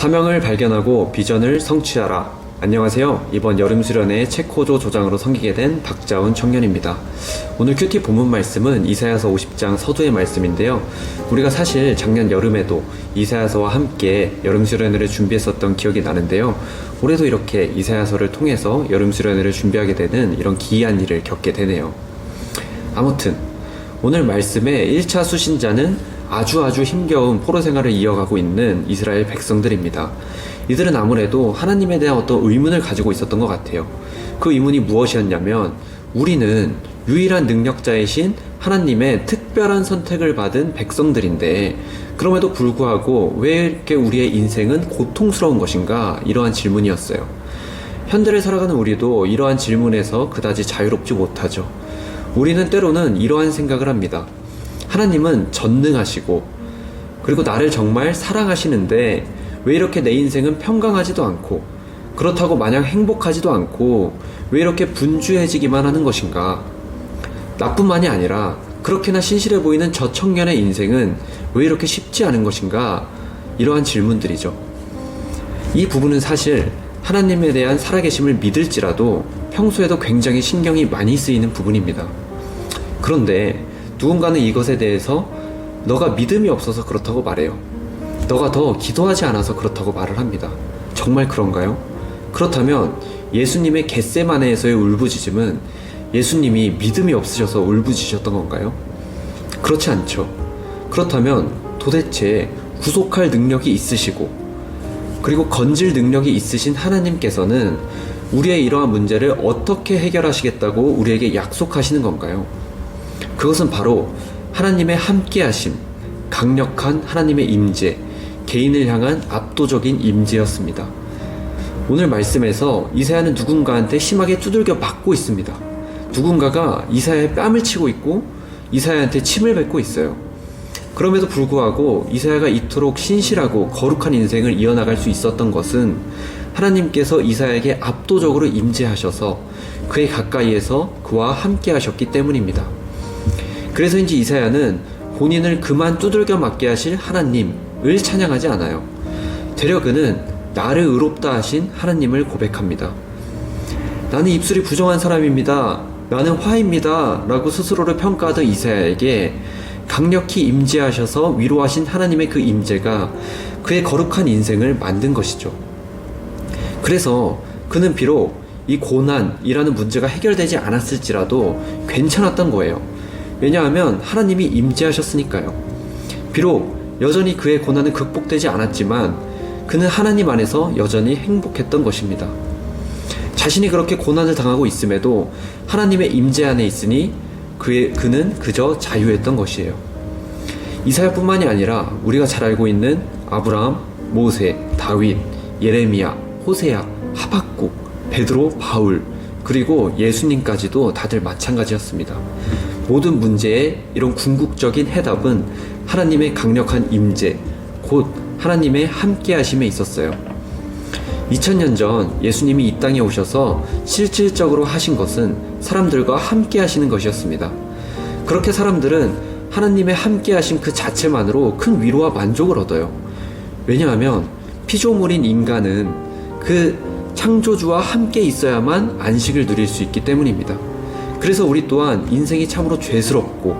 사명을 발견하고 비전을 성취하라. 안녕하세요. 이번 여름 수련회 체코조 조장으로 섬기게 된 박자훈 청년입니다. 오늘 큐티 본문 말씀은 이사야서 50장 서두의 말씀인데요. 우리가 사실 작년 여름에도 이사야서와 함께 여름 수련회를 준비했었던 기억이 나는데요. 올해도 이렇게 이사야서를 통해서 여름 수련회를 준비하게 되는 이런 기이한 일을 겪게 되네요. 아무튼 오늘 말씀의 1차 수신자는 아주 힘겨운 포로 생활을 이어가고 있는 이스라엘 백성들입니다. 이들은 아무래도 하나님에 대한 어떤 의문을 가지고 있었던 것 같아요. 그 의문이 무엇이었냐면, 우리는 유일한 능력자이신 하나님의 특별한 선택을 받은 백성들인데 그럼에도 불구하고 왜 이렇게 우리의 인생은 고통스러운 것인가? 이러한 질문이었어요. 현대를 살아가는 우리도 이러한 질문에서 그다지 자유롭지 못하죠. 우리는 때로는 이러한 생각을 합니다. 하나님은 전능하시고 그리고 나를 정말 사랑하시는데 왜 이렇게 내 인생은 평강하지도 않고 그렇다고 마냥 행복하지도 않고 왜 이렇게 분주해지기만 하는 것인가? 나뿐만이 아니라 그렇게나 신실해 보이는 저 청년의 인생은 왜 이렇게 쉽지 않은 것인가? 이러한 질문들이죠. 이 부분은 사실 하나님에 대한 살아계심을 믿을지라도 평소에도 굉장히 신경이 많이 쓰이는 부분입니다. 그런데 누군가는 이것에 대해서 너가 믿음이 없어서 그렇다고 말해요. 너가 더 기도하지 않아서 그렇다고 말을 합니다. 정말 그런가요? 그렇다면 예수님의 겟세마네에서의 울부짖음은 예수님이 믿음이 없으셔서 울부짖으셨던 건가요? 그렇지 않죠. 그렇다면 도대체 구속할 능력이 있으시고 그리고 건질 능력이 있으신 하나님께서는 우리의 이러한 문제를 어떻게 해결하시겠다고 우리에게 약속하시는 건가요? 그것은 바로 하나님의 함께하심, 강력한 하나님의 임재, 개인을 향한 압도적인 임재였습니다. 오늘 말씀에서 이사야는 누군가한테 심하게 두들겨 맞고 있습니다. 누군가가 이사야의 뺨을 치고 있고 이사야한테 침을 뱉고 있어요. 그럼에도 불구하고 이사야가 이토록 신실하고 거룩한 인생을 이어나갈 수 있었던 것은 하나님께서 이사야에게 압도적으로 임재하셔서 그의 가까이에서 그와 함께 하셨기 때문입니다. 그래서인지 이사야는 본인을 그만 두들겨 맞게 하실 하나님을 찬양하지 않아요. 되려 그는 나를 의롭다 하신 하나님을 고백합니다. 나는 입술이 부정한 사람입니다. 나는 화입니다. 라고 스스로를 평가하던 이사야에게 강력히 임재하셔서 위로하신 하나님의 그 임재가 그의 거룩한 인생을 만든 것이죠. 그래서 그는 비록 이 고난이라는 문제가 해결되지 않았을지라도 괜찮았던 거예요. 왜냐하면 하나님이 임재하셨으니까요. 비록 여전히 그의 고난은 극복되지 않았지만 그는 하나님 안에서 여전히 행복했던 것입니다. 자신이 그렇게 고난을 당하고 있음에도 하나님의 임재 안에 있으니 그는 그저 자유했던 것이에요. 이사야뿐만이 아니라 우리가 잘 알고 있는 아브라함, 모세, 다윗, 예레미야, 호세야, 하박국, 베드로, 바울, 그리고 예수님까지도 다들 마찬가지였습니다. 모든 문제의 이런 궁극적인 해답은 하나님의 강력한 임재, 곧 하나님의 함께하심에 있었어요. 2000년 전 예수님이 이 땅에 오셔서 실질적으로 하신 것은 사람들과 함께 하시는 것이었습니다. 그렇게 사람들은 하나님의 함께 하신 그 자체만으로 큰 위로와 만족을 얻어요. 왜냐하면 피조물인 인간은 그 창조주와 함께 있어야만 안식을 누릴 수 있기 때문입니다. 그래서 우리 또한 인생이 참으로 죄스럽고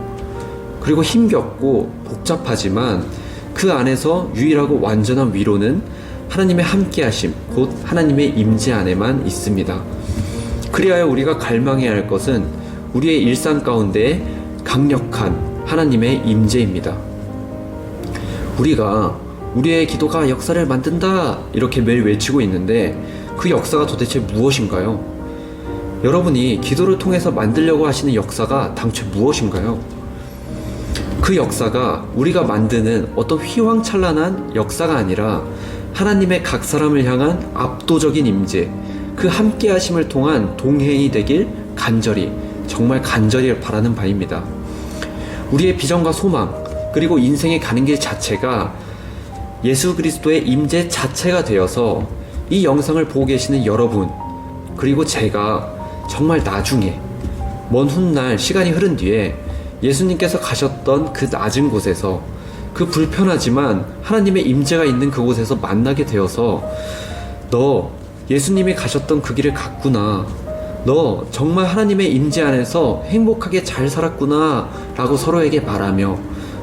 그리고 힘겹고 복잡하지만 그 안에서 유일하고 완전한 위로는 하나님의 함께하심, 곧 하나님의 임재 안에만 있습니다. 그리하여 우리가 갈망해야 할 것은 우리의 일상 가운데 강력한 하나님의 임재입니다. 우리가 우리의 기도가 역사를 만든다 이렇게 매일 외치고 있는데 그 역사가 도대체 무엇인가요? 여러분이 기도를 통해서 만들려고 하시는 역사가 당최 무엇인가요? 그 역사가 우리가 만드는 어떤 휘황찬란한 역사가 아니라 하나님의 각 사람을 향한 압도적인 임재, 그 함께하심을 통한 동행이 되길 정말 간절히 바라는 바입니다. 우리의 비전과 소망, 그리고 인생의 가는 길 자체가 예수 그리스도의 임재 자체가 되어서 이 영상을 보고 계시는 여러분, 그리고 제가 정말 나중에 먼 훗날 시간이 흐른 뒤에 예수님께서 가셨던 그 낮은 곳에서 그 불편하지만 하나님의 임재가 있는 그곳에서 만나게 되어서 너 예수님이 가셨던 그 길을 갔구나. 너 정말 하나님의 임재 안에서 행복하게 잘 살았구나 라고 서로에게 말하며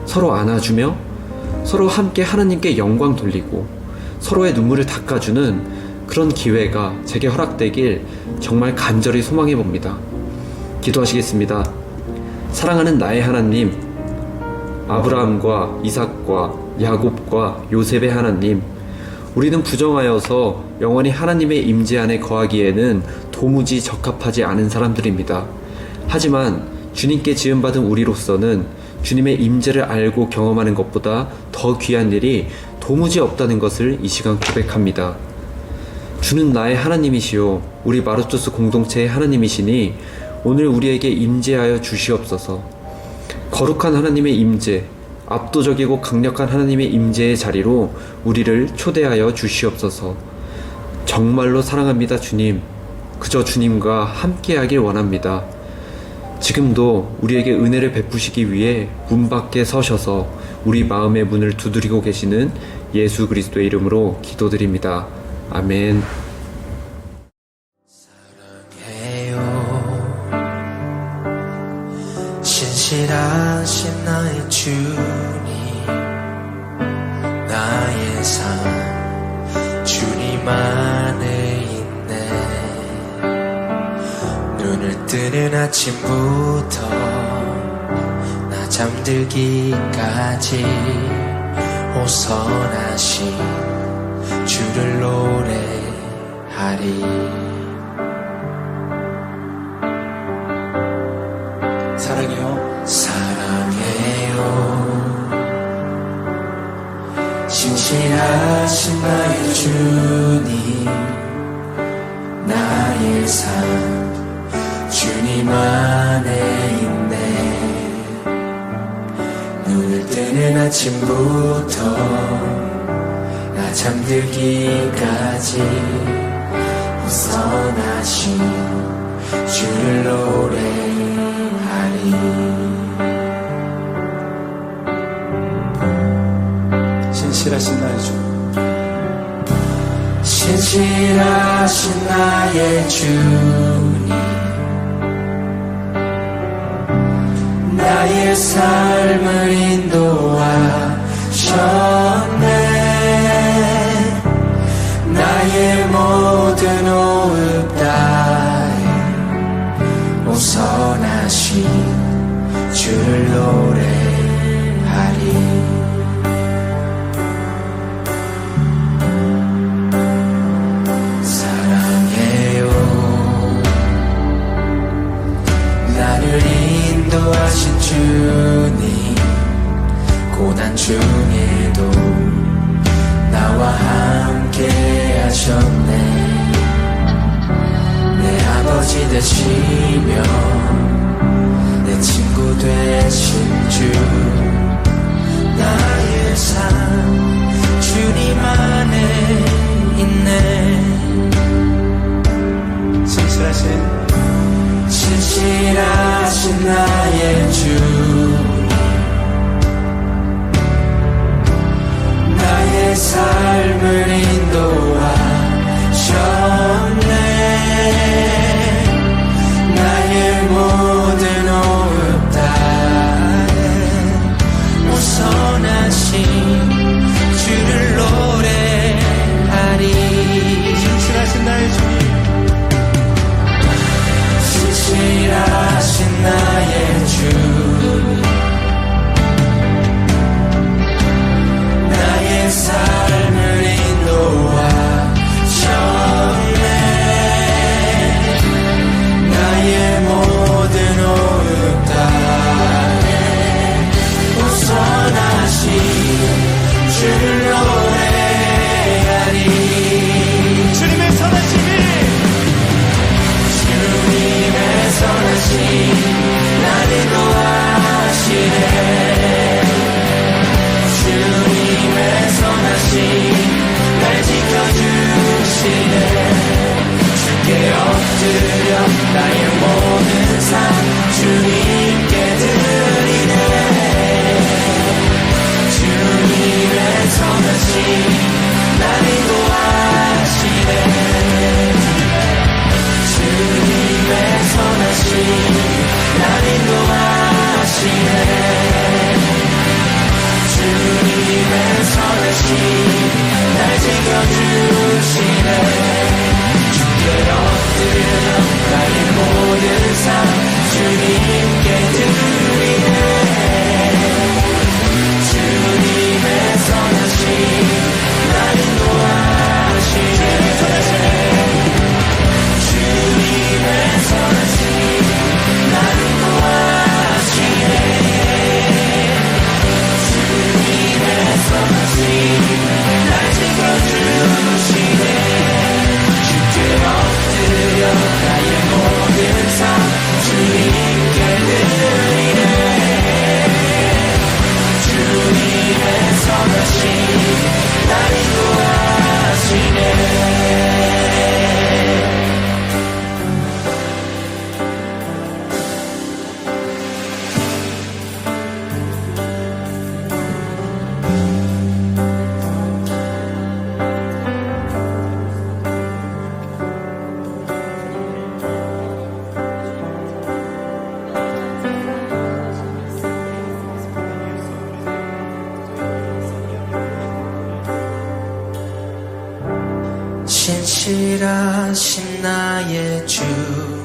서로 안아주며 서로 함께 하나님께 영광 돌리고 서로의 눈물을 닦아주는 그런 기회가 제게 허락되길 정말 간절히 소망해 봅니다. 기도하시겠습니다. 사랑하는 나의 하나님, 아브라함과 이삭과 야곱과 요셉의 하나님, 우리는 부정하여서 영원히 하나님의 임재 안에 거하기에는 도무지 적합하지 않은 사람들입니다. 하지만 주님께 지음받은 우리로서는 주님의 임재를 알고 경험하는 것보다 더 귀한 일이 도무지 없다는 것을 이 시간 고백합니다. 주는 나의 하나님이시요 우리 마르투스 공동체의 하나님이시니 오늘 우리에게 임재하여 주시옵소서. 거룩한 하나님의 임재, 압도적이고 강력한 하나님의 임재의 자리로 우리를 초대하여 주시옵소서. 정말로 사랑합니다, 주님. 그저 주님과 함께하길 원합니다. 지금도 우리에게 은혜를 베푸시기 위해 문 밖에 서셔서 우리 마음의 문을 두드리고 계시는 예수 그리스도의 이름으로 기도드립니다. 아멘. 사랑해요. 신실하신 나의 주님, 나의 삶 주님 안에 있네. 눈을 뜨는 아침부터 나 잠들기까지 호선하신 주를 노래하리. 사랑해요. 사랑해요. 신실하신 나의 주님, 나의 삶 주님 안에 있네. 눈을 뜨는 아침부터 나 잠들기까지 호선하신 주를 노래하리. 신실하신 나의 주, 신실하신 나의 주님, 나의 삶을 인도하셨네. 나의 모든 호흡 다해 호선하신 주를 노래하리. 나를 인도하신 주님, 고난 중에도 신실하신 나의 주